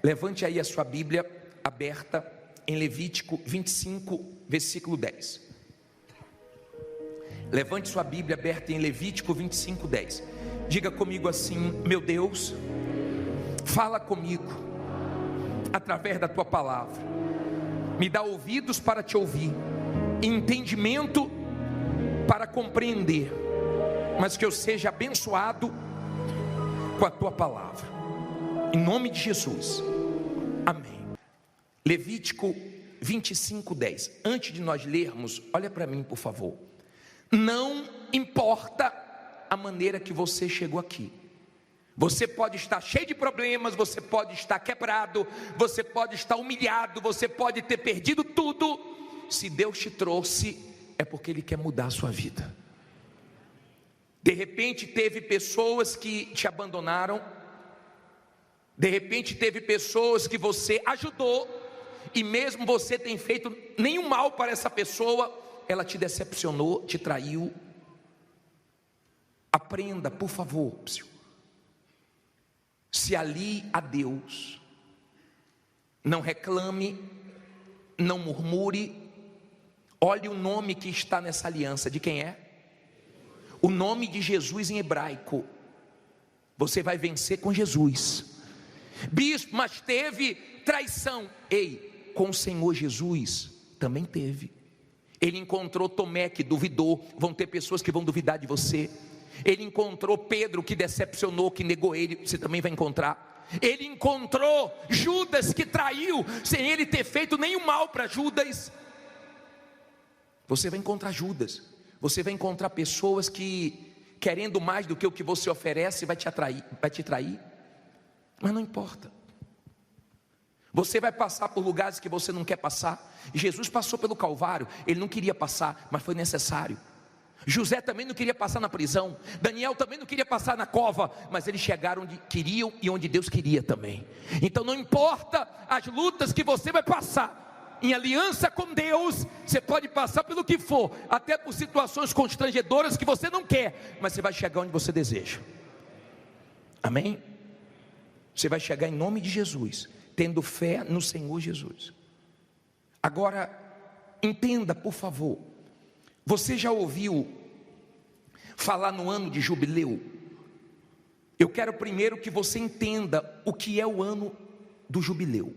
Levante aí a sua Bíblia aberta em Levítico 25, versículo 10. Levante sua Bíblia aberta em Levítico 25, 10. Diga comigo assim: meu Deus, fala comigo através da tua palavra. Me dá ouvidos para te ouvir, entendimento para compreender, mas que eu seja abençoado com a tua palavra, em nome de Jesus, amém. Levítico 25, 10. Antes de nós lermos, olha para mim por favor. Não importa a maneira que você chegou aqui. Você pode estar cheio de problemas, você pode estar quebrado, você pode estar humilhado, você pode ter perdido tudo. Se Deus te trouxe, é porque Ele quer mudar a sua vida. De repente teve pessoas que te abandonaram, de repente teve pessoas que você ajudou, e mesmo você tem feito nenhum mal para essa pessoa, ela te decepcionou, te traiu. Aprenda, por favor, se alie a Deus, não reclame, não murmure. Olhe o nome que está nessa aliança, de quem é? O nome de Jesus em hebraico. Você vai vencer com Jesus. Bispo, mas teve traição. Ei, com o Senhor Jesus também teve. Ele encontrou Tomé que duvidou. Vão ter pessoas que vão duvidar de você. Ele encontrou Pedro que decepcionou, que negou ele. Você também vai encontrar. Ele encontrou Judas que traiu, sem ele ter feito nenhum mal para Judas. Você vai encontrar Judas. Você vai encontrar pessoas que, querendo mais do que o que você oferece, vai te trair. Mas não importa. Você vai passar por lugares que você não quer passar. Jesus passou pelo Calvário. Ele não queria passar, mas foi necessário. José também não queria passar na prisão. Daniel também não queria passar na cova, mas eles chegaram onde queriam e onde Deus queria também. Então não importa as lutas que você vai passar, em aliança com Deus, você pode passar pelo que for, até por situações constrangedoras que você não quer, mas você vai chegar onde você deseja. Amém? Você vai chegar em nome de Jesus, tendo fé no Senhor Jesus. Agora, entenda por favor. Você já ouviu falar no ano de jubileu? Eu quero primeiro que você entenda o que é o ano do jubileu.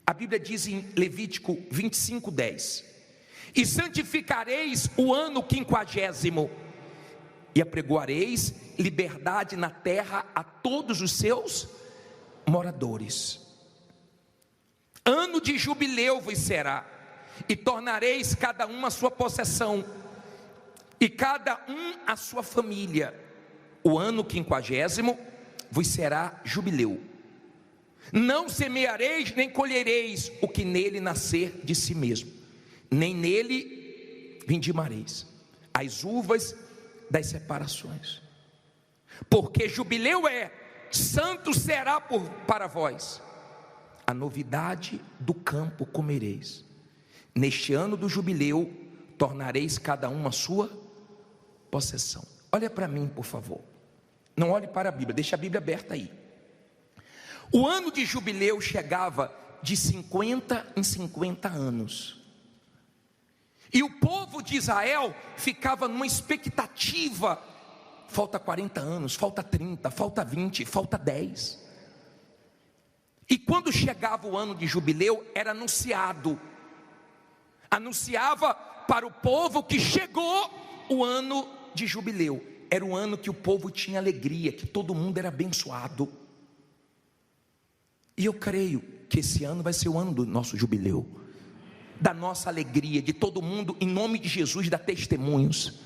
A Bíblia diz em Levítico 25, 10: e santificareis o ano 50º, e apregoareis liberdade na terra a todos os seus moradores. Ano de jubileu vos será, e tornareis cada um a sua possessão, e cada um a sua família. O ano 50º vos será jubileu. Não semeareis nem colhereis o que nele nascer de si mesmo, nem nele vindimareis as uvas das separações. Porque jubileu é, santo será para vós. A novidade do campo comereis. Neste ano do jubileu, tornareis cada um a sua possessão. Olha para mim, por favor. Não olhe para a Bíblia, deixa a Bíblia aberta aí. O ano de jubileu chegava de 50 em 50 anos. E o povo de Israel ficava numa expectativa. Falta 40 anos, falta 30, falta 20, falta 10. E quando chegava o ano de jubileu, era anunciava para o povo que chegou o ano de jubileu. Era o ano que o povo tinha alegria, que todo mundo era abençoado. E eu creio que esse ano vai ser o ano do nosso jubileu, da nossa alegria, de todo mundo, em nome de Jesus, dar testemunhos.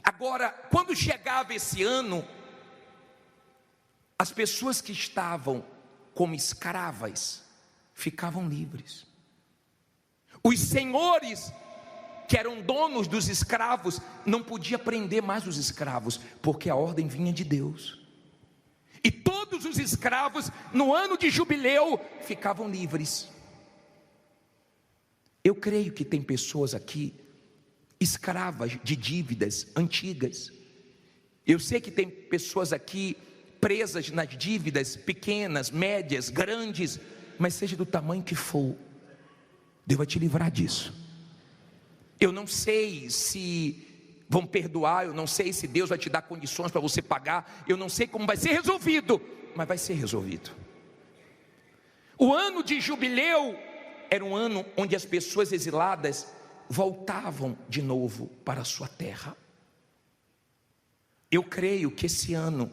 Agora, quando chegava esse ano, as pessoas que estavam como escravas ficavam livres. Os senhores que eram donos dos escravos, não podia prender mais os escravos, porque a ordem vinha de Deus. E todos os escravos, no ano de jubileu, ficavam livres. Eu creio que tem pessoas aqui, escravas de dívidas antigas. Eu sei que tem pessoas aqui, presas nas dívidas pequenas, médias, grandes, mas seja do tamanho que for, Deus vai te livrar disso. Eu não sei se vão perdoar, eu não sei se Deus vai te dar condições para você pagar, eu não sei como vai ser resolvido, mas vai ser resolvido. O ano de jubileu era um ano onde as pessoas exiladas voltavam de novo para a sua terra. Eu creio que esse ano,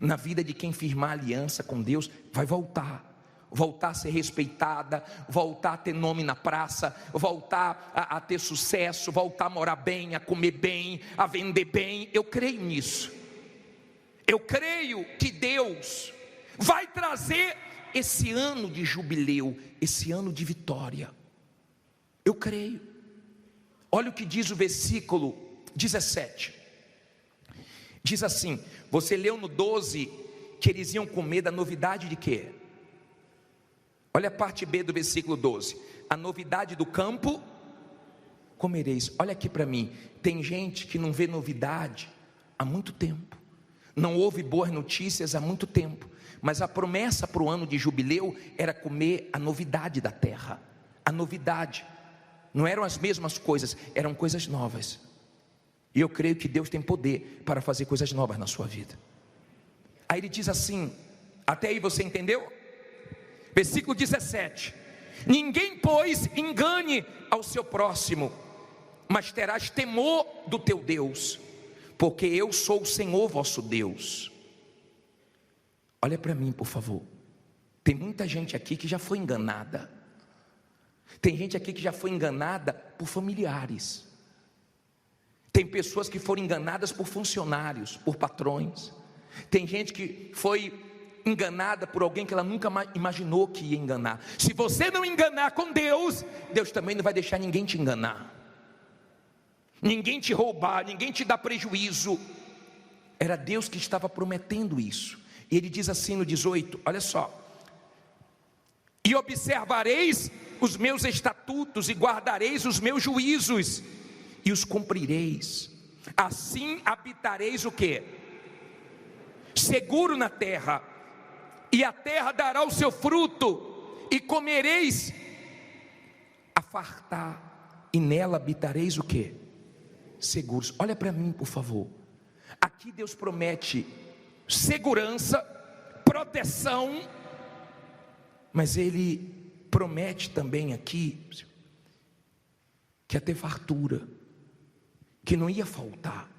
na vida de quem firmar aliança com Deus, vai voltar a ser respeitada, voltar a ter nome na praça, voltar a ter sucesso, voltar a morar bem, a comer bem, a vender bem. Eu creio nisso. Eu creio que Deus vai trazer esse ano de jubileu, esse ano de vitória. Eu creio. Olha o que diz o versículo 17. Diz assim, você leu no 12 que eles iam comer da novidade de quê? Olha a parte B do versículo 12. A novidade do campo comereis. Olha aqui para mim. Tem gente que não vê novidade há muito tempo. Não ouve boas notícias há muito tempo. Mas a promessa para o ano de jubileu era comer a novidade da terra. A novidade. Não eram as mesmas coisas, eram coisas novas. E eu creio que Deus tem poder para fazer coisas novas na sua vida. Aí ele diz assim, até aí você entendeu? Versículo 17: ninguém, pois, engane ao seu próximo, mas terás temor do teu Deus, porque eu sou o Senhor vosso Deus. Olha para mim, por favor. Tem muita gente aqui que já foi enganada. Tem gente aqui que já foi enganada por familiares. Tem pessoas que foram enganadas por funcionários, por patrões. Tem gente que foi enganada por alguém que ela nunca imaginou que ia enganar. Se você não enganar com Deus, Deus também não vai deixar ninguém te enganar, ninguém te roubar, ninguém te dar prejuízo. Era Deus que estava prometendo isso. E ele diz assim no 18, olha só: e observareis os meus estatutos e guardareis os meus juízos e os cumprireis. Assim habitareis o quê? Seguro na terra, e a terra dará o seu fruto, e comereis a fartar, e nela habitareis o quê? Seguros. Olha para mim, por favor. Aqui Deus promete segurança, proteção, mas Ele promete também aqui que ia ter fartura, que não ia faltar.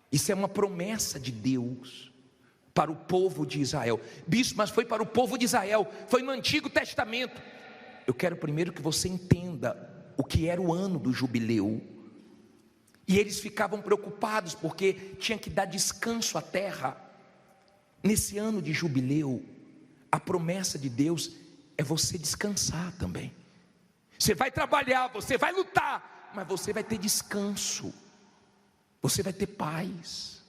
Isso é uma promessa de Deus para o povo de Israel. Bispo, mas foi para o povo de Israel, foi no Antigo Testamento. Eu quero primeiro que você entenda o que era o ano do jubileu. E eles ficavam preocupados porque tinha que dar descanso à terra. Nesse ano de jubileu, a promessa de Deus é você descansar também. Você vai trabalhar, você vai lutar, mas você vai ter descanso, você vai ter paz.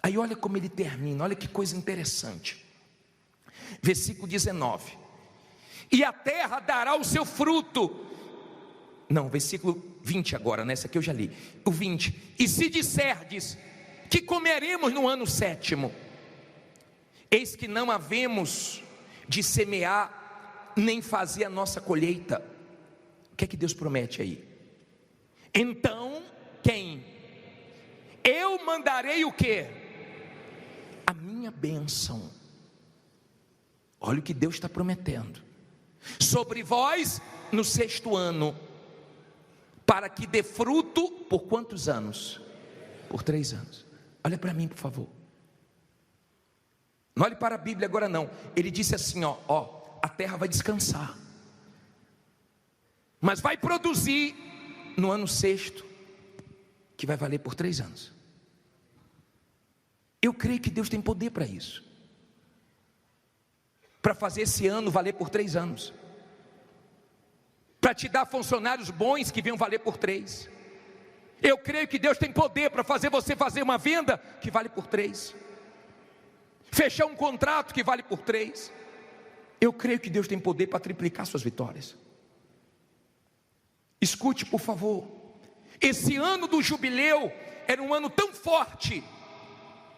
Aí olha como ele termina, olha que coisa interessante. Versículo 19: e a terra dará o seu fruto. Não, versículo 20 agora, nessa aqui eu já li. O 20: e se disserdes que comeremos no ano 7º, eis que não havemos de semear, nem fazer a nossa colheita. O que é que Deus promete aí? Então, quem? Eu mandarei o quê? A minha bênção. Olha o que Deus está prometendo. Sobre vós no 6º ano, para que dê fruto por quantos anos? Por 3 anos. Olha para mim, por favor. Não olhe para a Bíblia agora não. Ele disse assim, ó, a terra vai descansar, mas vai produzir no ano 6º, que vai valer por 3 anos. Eu creio que Deus tem poder para isso, para fazer esse ano valer por 3 anos. para te dar funcionários bons que venham valer por 3. Eu creio que Deus tem poder para fazer você fazer uma venda que vale por 3, fechar um contrato que vale por 3. Eu creio que Deus tem poder para triplicar suas vitórias. Escute, por favor. Esse ano do jubileu era um ano tão forte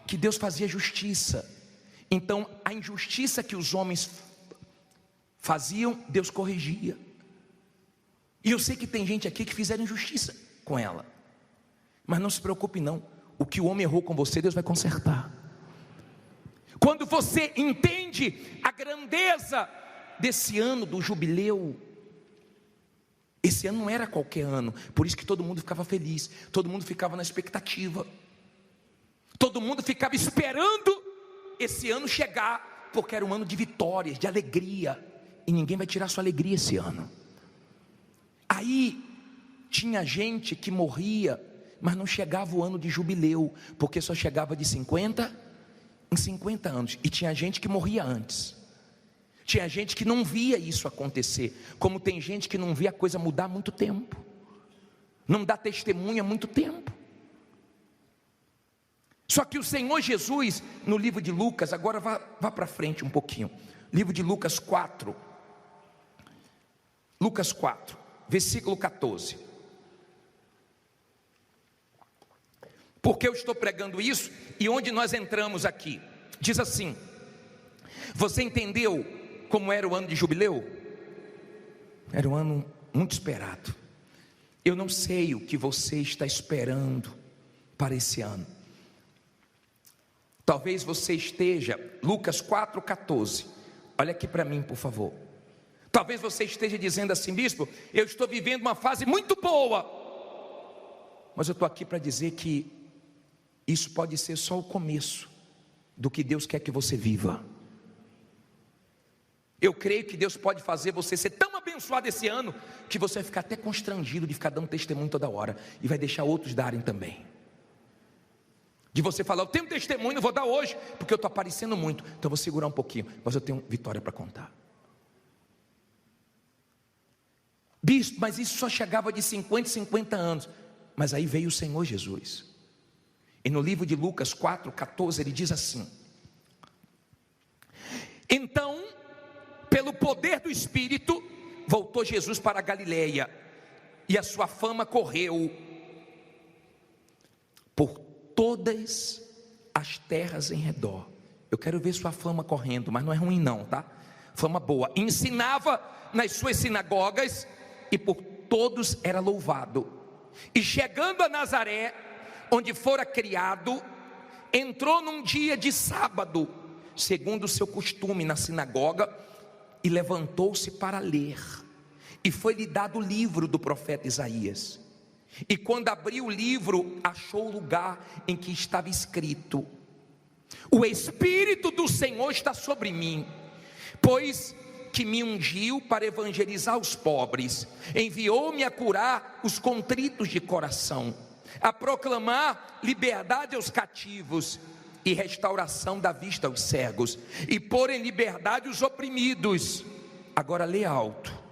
que Deus fazia justiça. Então a injustiça que os homens faziam, Deus corrigia. E eu sei que tem gente aqui que fizeram injustiça com ela, mas não se preocupe não. O que o homem errou com você, Deus vai consertar. Quando você entende a grandeza desse ano do jubileu, esse ano não era qualquer ano, por isso que todo mundo ficava feliz, todo mundo ficava na expectativa, todo mundo ficava esperando esse ano chegar, porque era um ano de vitórias, de alegria, e ninguém vai tirar sua alegria esse ano. Aí tinha gente que morria, mas não chegava o ano de jubileu, porque só chegava de 50 em 50 anos, e tinha gente que morria antes. Tinha gente que não via isso acontecer, como tem gente que não via a coisa mudar há muito tempo, não dá testemunha há muito tempo. Só que o Senhor Jesus, no livro de Lucas, agora vá para frente um pouquinho, livro de Lucas 4, versículo 14. Porque eu estou pregando isso, e onde nós entramos aqui, diz assim: você entendeu como era o ano de jubileu? Era um ano muito esperado. Eu não sei o que você está esperando para esse ano. Talvez você esteja, Lucas 4,14, olha aqui para mim, por favor. Talvez você esteja dizendo assim: bispo, eu estou vivendo uma fase muito boa, mas eu estou aqui para dizer que isso pode ser só o começo do que Deus quer que você viva. Eu creio que Deus pode fazer você ser tão abençoado esse ano, que você vai ficar até constrangido de ficar dando testemunho toda hora, e vai deixar outros darem também. De você falar: eu tenho testemunho, não vou dar hoje, porque eu estou aparecendo muito, então eu vou segurar um pouquinho, mas eu tenho vitória para contar. Bispo, mas isso só chegava de 50 em 50 anos. Mas aí veio o Senhor Jesus, e no livro de Lucas 4,14 ele diz assim: então, pelo poder do Espírito, voltou Jesus para a Galileia, e a sua fama correu por todas as terras em redor. Eu quero ver sua fama correndo, mas não é ruim não, tá? Fama boa. Ensinava nas suas sinagogas, e por todos era louvado. E chegando a Nazaré, onde fora criado, entrou num dia de sábado, segundo o seu costume, na sinagoga, e levantou-se para ler. E foi-lhe dado o livro do profeta Isaías. E quando abriu o livro, achou o lugar em que estava escrito: o Espírito do Senhor está sobre mim, pois que me ungiu para evangelizar os pobres, enviou-me a curar os contritos de coração, a proclamar liberdade aos cativos e restauração da vista aos cegos, e pôr em liberdade os oprimidos. Agora lê alto.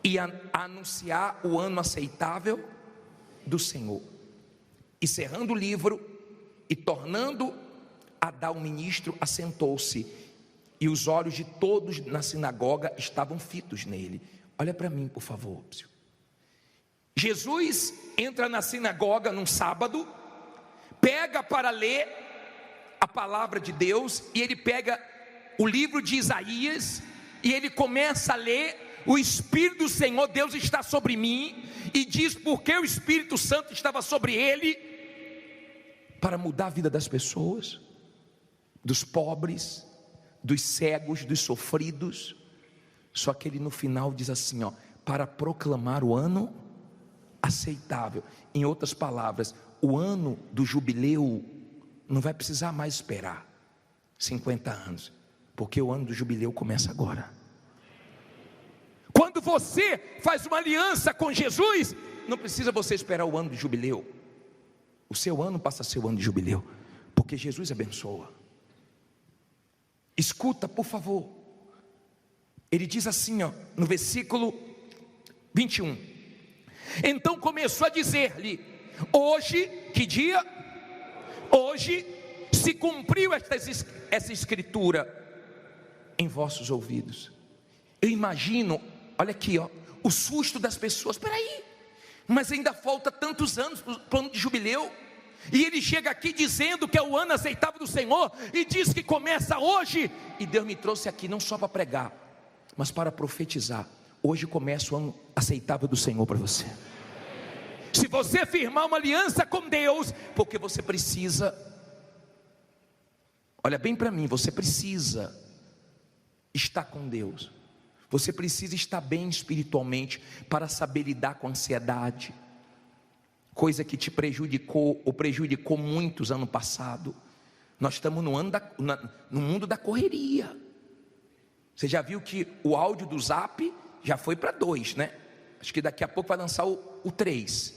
E anunciar o ano aceitável do Senhor. E cerrando o livro e tornando a dar o ministro, assentou-se, e os olhos de todos na sinagoga estavam fitos nele. Olha para mim, por favor. Jesus entra na sinagoga num sábado, pega para ler a palavra de Deus, e ele pega o livro de Isaías, e ele começa a ler: o Espírito do Senhor Deus está sobre mim, e diz porque o Espírito Santo estava sobre ele, para mudar a vida das pessoas, dos pobres, dos cegos, dos sofridos. Só que ele no final diz assim, ó: para proclamar o ano aceitável. Em outras palavras, o ano do jubileu não vai precisar mais esperar 50 anos, porque o ano do jubileu começa agora. Quando você faz uma aliança com Jesus, não precisa você esperar o ano de jubileu. O seu ano passa a ser o ano de jubileu, porque Jesus abençoa. Escuta, por favor. Ele diz assim, ó, no versículo 21. Então começou a dizer-lhe: hoje, que dia? Hoje se cumpriu essa escritura em vossos ouvidos. Eu imagino, olha aqui, ó, o susto das pessoas. Peraí, mas ainda falta tantos anos para o ano de jubileu, e ele chega aqui dizendo que é o ano aceitável do Senhor, e diz que começa hoje. E Deus me trouxe aqui não só para pregar, mas para profetizar. Hoje começa o ano aceitável do Senhor para você. Se você firmar uma aliança com Deus, porque você precisa, olha bem para mim, você precisa estar com Deus. Você precisa estar bem espiritualmente para saber lidar com a ansiedade, coisa que te prejudicou ou prejudicou muitos ano passado. Nós estamos no mundo da correria. Você já viu que o áudio do Zap já foi para 2, né? Acho que daqui a pouco vai lançar o 3.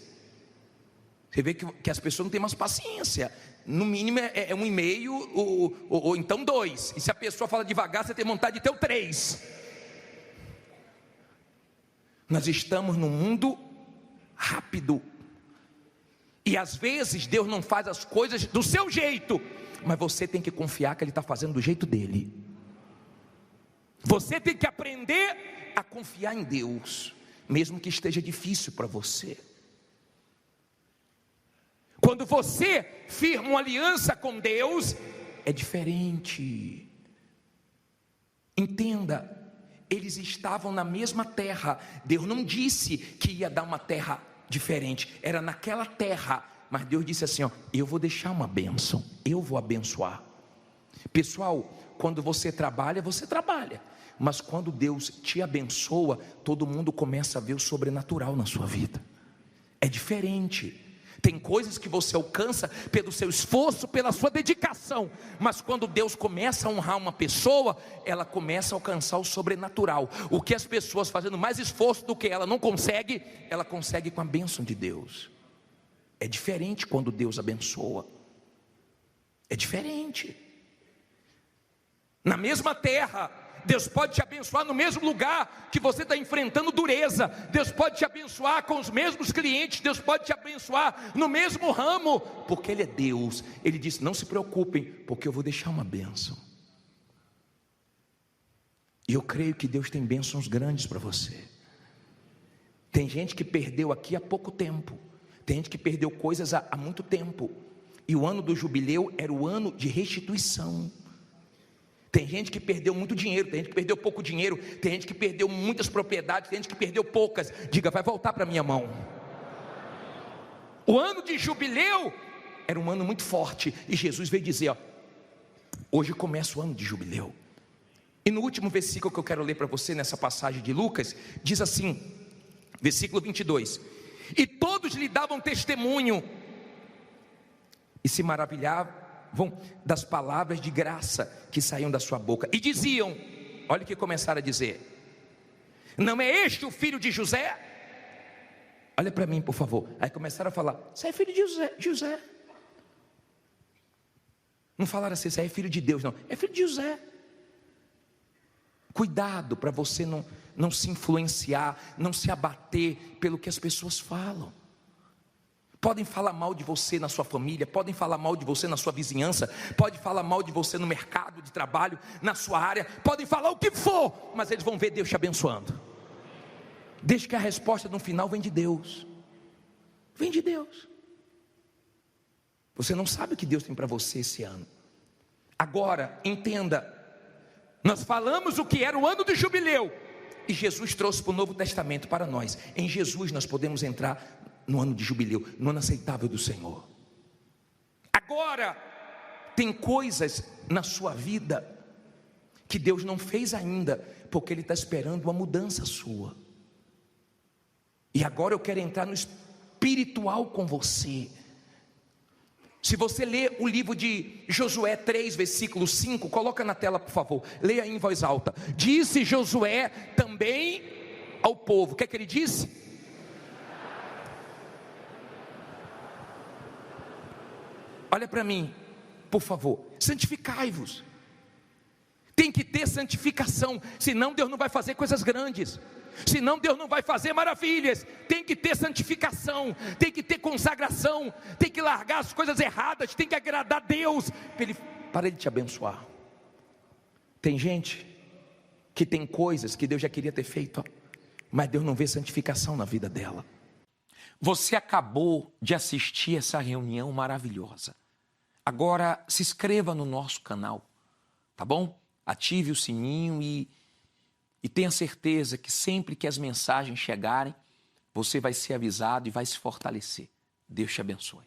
Você vê que as pessoas não têm mais paciência. No mínimo é 1,5 ou então 2. E se a pessoa fala devagar, você tem vontade de ter o 3. Nós estamos num mundo rápido. E às vezes Deus não faz as coisas do seu jeito, mas você tem que confiar que Ele está fazendo do jeito dele. Você tem que aprender a confiar em Deus, mesmo que esteja difícil para você. Quando você firma uma aliança com Deus, é diferente. Entenda, eles estavam na mesma terra. Deus não disse que ia dar uma terra diferente, era naquela terra, mas Deus disse assim, ó, eu vou deixar uma bênção, eu vou abençoar. Pessoal, quando você trabalha, mas quando Deus te abençoa, todo mundo começa a ver o sobrenatural na sua vida. É diferente. Tem coisas que você alcança pelo seu esforço, pela sua dedicação, mas quando Deus começa a honrar uma pessoa, ela começa a alcançar o sobrenatural. O que as pessoas fazendo mais esforço do que ela não consegue, ela consegue com a bênção de Deus. É diferente quando Deus abençoa. É diferente. Na mesma terra, Deus pode te abençoar no mesmo lugar que você está enfrentando dureza. Deus pode te abençoar com os mesmos clientes. Deus pode te abençoar no mesmo ramo, porque Ele é Deus. Ele disse, não se preocupem, porque eu vou deixar uma bênção. E eu creio que Deus tem bênçãos grandes para você. Tem gente que perdeu aqui há pouco tempo. Tem gente que perdeu coisas há muito tempo. E o ano do jubileu era o ano de restituição. Tem gente que perdeu muito dinheiro, tem gente que perdeu pouco dinheiro, tem gente que perdeu muitas propriedades, tem gente que perdeu poucas. Diga, vai voltar para a minha mão. O ano de jubileu era um ano muito forte, e Jesus veio dizer, ó, hoje começa o ano de jubileu. E no último versículo que eu quero ler para você, nessa passagem de Lucas, diz assim, versículo 22, e todos lhe davam testemunho, e se maravilhavam das palavras de graça que saíam da sua boca, e diziam, olha o que começaram a dizer, não é este o filho de José? Olha para mim por favor. Aí começaram a falar, você é filho de José. Não falaram assim, você é filho de Deus, não, é filho de José. Cuidado para você não se influenciar, não se abater pelo que as pessoas falam. Podem falar mal de você na sua família, podem falar mal de você na sua vizinhança, podem falar mal de você no mercado de trabalho, na sua área, podem falar o que for, mas eles vão ver Deus te abençoando. Desde que a resposta no final vem de Deus. Vem de Deus. Você não sabe o que Deus tem para você esse ano. Agora, entenda, nós falamos o que era o ano do jubileu, e Jesus trouxe para o Novo Testamento para nós. Em Jesus nós podemos entrar no ano de jubileu, no ano aceitável do Senhor. Agora, tem coisas na sua vida que Deus não fez ainda, porque Ele está esperando uma mudança sua. E agora eu quero entrar no espiritual com você. Se você ler o livro de Josué 3, versículo 5, coloca na tela por favor, leia em voz alta. Disse Josué também ao povo, o que é que ele disse? Olha para mim, por favor, santificai-vos. Tem que ter ter santificação, senão Deus não vai fazer coisas grandes, senão Deus não vai fazer maravilhas. Tem que ter santificação, tem que ter consagração, tem que largar as coisas erradas, tem que agradar a Deus, para Ele te abençoar. Tem gente que tem coisas que Deus já queria ter feito, mas Deus não vê santificação na vida dela. Você acabou de assistir essa reunião maravilhosa. Agora se inscreva no nosso canal, tá bom? Ative o sininho e tenha certeza que sempre que as mensagens chegarem, você vai ser avisado e vai se fortalecer. Deus te abençoe.